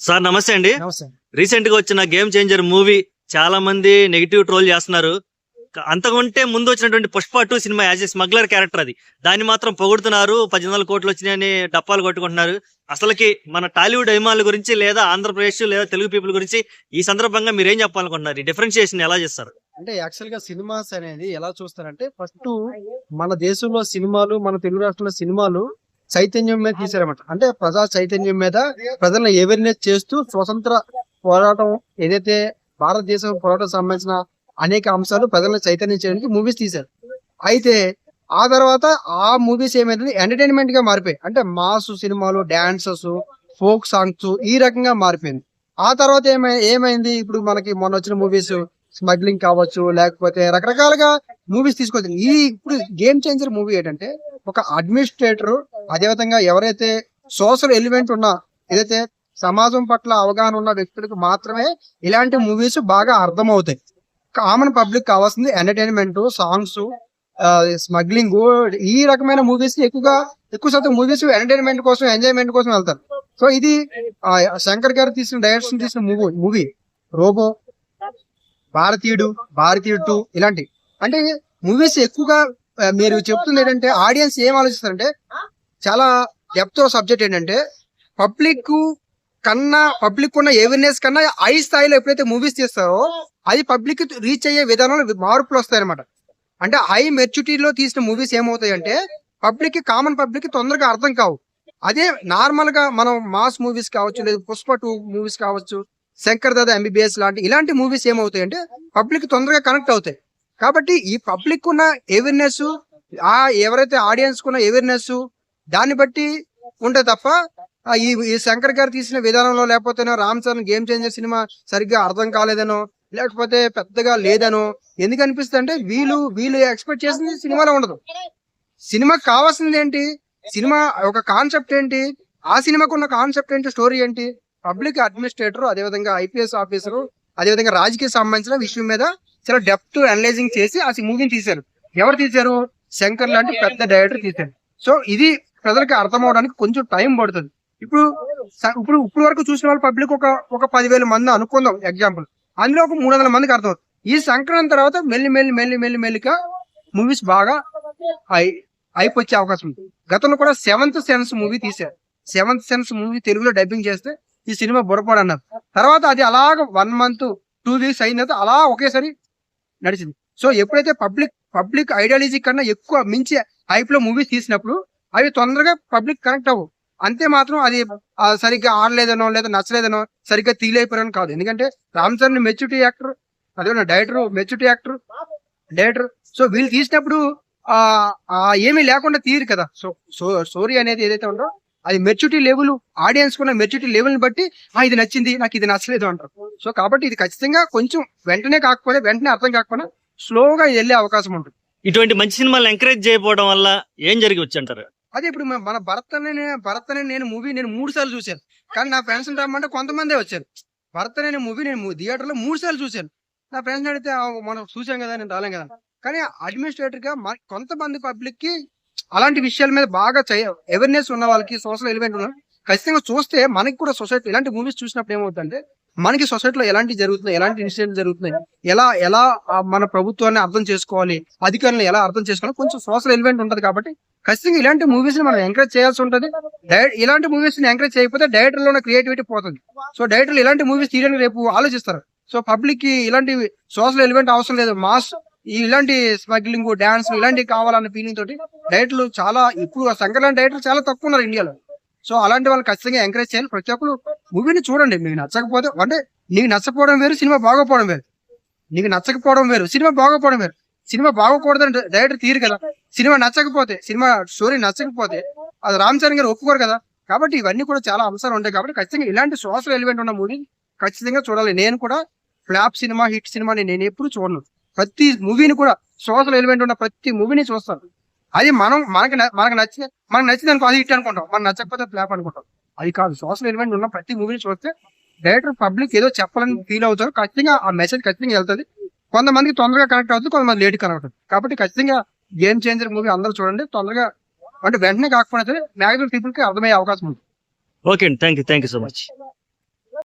Sir నమస్తే అండి. నమస్తే. రీసెంట్ గా వచ్చిన గేమ్ చేంజర్ మూవీ చాలా మంది నెగిటివ్ ట్రోల్ చేస్తున్నారు. అంతకుంటే ముందు వచ్చినటువంటి Pushpa 2 cinema as a smuggler character అది దాన్ని మాత్రం పొగుడుతున్నారు. 18 కోట్లు వచ్చినాయని డప్పాలు కొట్టుకుంటున్నారు. అసలుకి మన టాలీవుడ్ అభిమానుల గురించి లేదా ఆంధ్రప్రదేశ్ లేదా తెలుగు పీపుల్ గురించి ఈ సందర్భంగా మీరు ఏం చెప్పాలనుకుంటున్నారు? ఈ డిఫరెన్షియేషన్ ఎలా చేస్తారు? అంటే యాక్చువల్ గా సినిమాస్ అనేది ఎలా చూస్తారంటే, ఫస్ట్ మన దేశంలో సినిమాలు, మన తెలుగు రాష్ట్రంలో సినిమాలు చైతన్యం మీద తీసారన్నమాట. అంటే ప్రజా చైతన్యం మీద ప్రజలను అవేర్నెస్ చేస్తూ స్వతంత్ర పోరాటం ఏదైతే భారతదేశం పోరాటం సంబంధించిన అనేక అంశాలు ప్రజలను చైతన్యం చేయడానికి మూవీస్ తీశారు. అయితే ఆ తర్వాత ఆ మూవీస్ ఏమైంది, ఎంటర్టైన్మెంట్ గా మారిపోయాయి. అంటే మాస్ సినిమాలు, డాన్సెస్, ఫోక్ సాంగ్స్ ఈ రకంగా మారిపోయింది. ఆ తర్వాత ఏమైంది, ఇప్పుడు మనకి మొన్న వచ్చిన మూవీస్ స్మగ్లింగ్ కావచ్చు, లేకపోతే రకరకాలుగా మూవీస్ తీసుకొచ్చింది. ఇప్పుడు గేమ్ చేంజర్ మూవీ ఏంటంటే, ఒక అడ్మినిస్ట్రేటర్, అదేవిధంగా ఎవరైతే సోషల్ ఎలిమెంట్ ఉన్న, ఏదైతే సమాజం పట్ల అవగాహన ఉన్న వ్యక్తులకు మాత్రమే ఇలాంటి మూవీస్ బాగా అర్థమవుతాయి. కామన్ పబ్లిక్ కావాల్సింది ఎంటర్టైన్మెంట్, సాంగ్స్, స్మగ్లింగ్, ఈ రకమైన మూవీస్ ఎక్కువ శాతం మూవీస్ ఎంటర్టైన్మెంట్ కోసం, ఎంజాయ్మెంట్ కోసం వెళ్తారు. సో ఇది శంకర్ గారు డైరెక్షన్ తీసిన మూవీ రోబో, భారతీయుడు 2 ఇలాంటి అంటే మూవీస్ ఎక్కువగా మీరు చెప్తుంది ఏంటంటే, ఆడియన్స్ ఏం ఆలోచిస్తారంటే, చాలా డెప్త్ సబ్జెక్ట్ ఏంటంటే, పబ్లిక్ ఉన్న అవేర్నెస్ కన్నా హై స్థాయిలో ఎప్పుడైతే మూవీస్ తీస్తారో అది పబ్లిక్ రీచ్ అయ్యే విధానంలో మార్పులు వస్తాయి అనమాట. అంటే హై మెచ్యూరిటీలో తీసిన మూవీస్ ఏమవుతాయంటే, కామన్ పబ్లిక్ తొందరగా అర్థం కావు. అదే నార్మల్ గా మనం మాస్ మూవీస్ కావచ్చు, లేదా పుష్ప 2 మూవీస్ కావచ్చు, శంకర్ దాదా ఎంబీబీఎస్ ఇలాంటి మూవీస్ ఏమవుతాయంటే పబ్లిక్ తొందరగా కనెక్ట్ అవుతాయి. కాబట్టి ఈ పబ్లిక్ ఉన్న అవేర్నెస్, ఎవరైతే ఆడియన్స్ కున్న అవేర్నెస్ దాన్ని బట్టి ఉంటే తప్ప ఈ శంకర్ గారు తీసిన విధానంలో, లేకపోతే Ram Charan game changer cinema సరిగ్గా అర్థం కాలేదనో, లేకపోతే పెద్దగా లేదనో ఎందుకు అనిపిస్తుంది అంటే, వీళ్ళు ఎక్స్పెక్ట్ చేసింది సినిమాలో ఉండదు. సినిమాకి కావాల్సింది ఏంటి, సినిమా ఒక కాన్సెప్ట్ ఏంటి, ఆ సినిమాకు ఉన్న కాన్సెప్ట్ ఏంటి, స్టోరీ ఏంటి, పబ్లిక్ అడ్మినిస్ట్రేటర్, అదేవిధంగా ఐపీఎస్ ఆఫీసర్, అదేవిధంగా రాజకీయ సంబంధించిన విషయం మీద చాలా డెప్త్ అనలైజింగ్ చేసి ఆ మూవీని తీశారు. ఎవరు తీశారు? శంకర్ లాంటి పెద్ద డైరెక్టర్ తీశారు. సో ఇది ప్రజలకు అర్థం అవడానికి కొంచెం టైం పడుతుంది. ఇప్పుడు వరకు చూసిన వాళ్ళు పబ్లిక్ ఒక 10,000 మంది అనుకుందాం ఎగ్జాంపుల్, అందులో ఒక 300 మందికి అర్థం అవుతుంది. ఈ సంక్రాంతి తర్వాత మెల్లిగా మూవీస్ బాగా అయిపోచ్చే అవకాశం ఉంది. గతంలో కూడా 7th సెన్స్ మూవీ తీశారు. 7th సెన్స్ మూవీ తెలుగులో డబ్బింగ్ చేస్తే ఈ సినిమా బుర్రపాడు అన్నారు. తర్వాత అది అలాగ 1 month 2 weeks అయిన తర్వాత అలా ఒకేసారి నడిచింది. సో ఎప్పుడైతే పబ్లిక్ ఐడియాలజీ కన్నా ఎక్కువ మించి హైప్ లో మూవీస్ తీసినప్పుడు అవి తొందరగా పబ్లిక్ కనెక్ట్ అవ్వు. అంతే మాత్రం అది సరిగ్గా ఆడలేదనో, లేదా నచ్చలేదనో, సరిగ్గా తీలైపోయారని కాదు. ఎందుకంటే రామ్ చరణ్ మెచ్యూరిటీ యాక్టర్, అదే మెచ్యూరిటీ యాక్టర్ డైరెక్టర్. సో వీళ్ళు తీసినప్పుడు ఏమీ లేకుండా తీరు కదా. సో స్టోరీ అనేది ఏదైతే ఉందో అది మెచ్యూరిటీ లెవెల్, ఆడియన్స్ కున్న మెచ్యూరిటీ లెవెల్ ని బట్టి ఇది నచ్చింది, నాకు ఇది నచ్చలేదు అంటారు. సో కాబట్టి ఇది ఖచ్చితంగా కొంచెం వెంటనే అర్థం కాకపోయినా స్లోగా వెళ్ళే అవకాశం ఉంటుంది. ఇటువంటి మంచి సినిమాలు ఎంకరేజ్ చేయకపోవడం వల్ల ఏం జరిగి అంటారు? అదే ఇప్పుడు మన భరత్ అనే నేను మూవీ 3 సార్లు చూశాను. కానీ నా ఫ్రెండ్స్ రమ్మంటే కొంతమందే వచ్చారు. భరత్ అనే మూవీ నేను థియేటర్ లో 3 సార్లు చూశాను. నా ఫ్రెండ్స్ అడిగితే మనం చూసాం కదా, నేను రాలేం కదా. కానీ అడ్మినిస్ట్రేటర్ గా కొంతమంది పబ్లిక్ కి అలాంటి విషయాల మీద బాగా అవేర్నెస్ ఉన్న వాళ్ళకి, సోషల్ ఎలిమెంట్ ఉన్న ఖచ్చితంగా చూస్తే మనకి కూడా సొసైటీ ఇలాంటి మూవీస్ చూసినప్పుడు ఏమవుతుందంటే, మనకి సొసైటీలో ఎలాంటి జరుగుతున్నాయి, ఎలాంటి ఇన్సిడెంట్ జరుగుతున్నాయి, ఎలా మన ప్రభుత్వాన్ని అర్థం చేసుకోవాలి, అధికారులను ఎలా అర్థం చేసుకోవాలి, కొంచెం సోషల్ ఎలిమెంట్ ఉంటది. కాబట్టి ఖచ్చితంగా ఇలాంటి మూవీస్ ని మనం ఎంకరేజ్ చేయాల్సి ఉంటుంది. ఇలాంటి మూవీస్ ని ఎంకరేజ్ చేయకపోతే డైరెక్టర్ లో క్రియేటివిటీ పోతుంది. సో డైరెక్టర్లు ఇలాంటి మూవీస్ తీయడానికి రేపు ఆలోచిస్తారు. సో పబ్లిక్ కి ఇలాంటి సోషల్ ఎలిమెంట్ అవసరం లేదు, మాస్ ఇలాంటి స్మగ్లింగ్, డాన్స్ ఇలాంటివి కావాలన్న ఫీలింగ్ తోటి డైరెక్టర్లు ఇప్పుడు శంకర్ లాంటి డైరెక్టర్లు చాలా తక్కువ ఉన్నారు ఇండియాలో. సో అలాంటి వాళ్ళు ఖచ్చితంగా ఎంకరేజ్ చేయాలి. ప్రతి ఒక్కరు మూవీని చూడండి. మీకు నచ్చకపోతే, అంటే నీకు నచ్చకపోవడం వేరు, సినిమా బాగోపోవడం వేరు. నీకు నచ్చకపోవడం వేరు, సినిమా బాగోపోవడం వేరు. సినిమా బాగోకూడదని డైరెక్టర్ తీరు కదా. సినిమా నచ్చకపోతే, సినిమా స్టోరీ నచ్చకపోతే అది రామ్ చరణ్ గారు ఒప్పుకోరు కదా. కాబట్టి ఇవన్నీ కూడా చాలా అంశాలు ఉంటాయి. కాబట్టి ఖచ్చితంగా ఇలాంటి సోషల్ ఎలిమెంట్ ఉన్న మూవీ ఖచ్చితంగా చూడాలి. నేను కూడా ఫ్లాప్ సినిమా, హిట్ సినిమా నేను ఎప్పుడు చూడను. ప్రతి మూవీని కూడా సోషల్ ఎలిమెంట్ ఉన్న ప్రతి మూవీని చూస్తాను. అది మనకు నచ్చింది అనుకో, అది హిట్ అనుకుంటాం. మనం నచ్చకపోతే ఫ్లాప్ అనుకుంటాం. అది కాదు, సోషల్ ఎలిమెంట్ ఉన్న ప్రతి మూవీని చూస్తే డైరెక్టర్ పబ్లిక్ ఏదో చెప్పాలని ఫీల్ అవుతారు. ఖచ్చితంగా ఆ మెసేజ్ ఖచ్చితంగా వెళ్తుంది. కొంతమందికి తొందరగా కనెక్ట్ అవుతుంది, కొంతమంది లేట్ కనెక్ట్ అవుతుంది. కాబట్టి ఖచ్చితంగా గేమ్ చేంజర్ మూవీ అందరూ చూడండి. తొందరగా అంటే వెంటనే కాకపోతే మ్యాక్సిమం పీపుల్ కి అర్థమయ్యే అవకాశం ఉంది. ఓకే అండి, థ్యాంక్ యూ సో మచ్.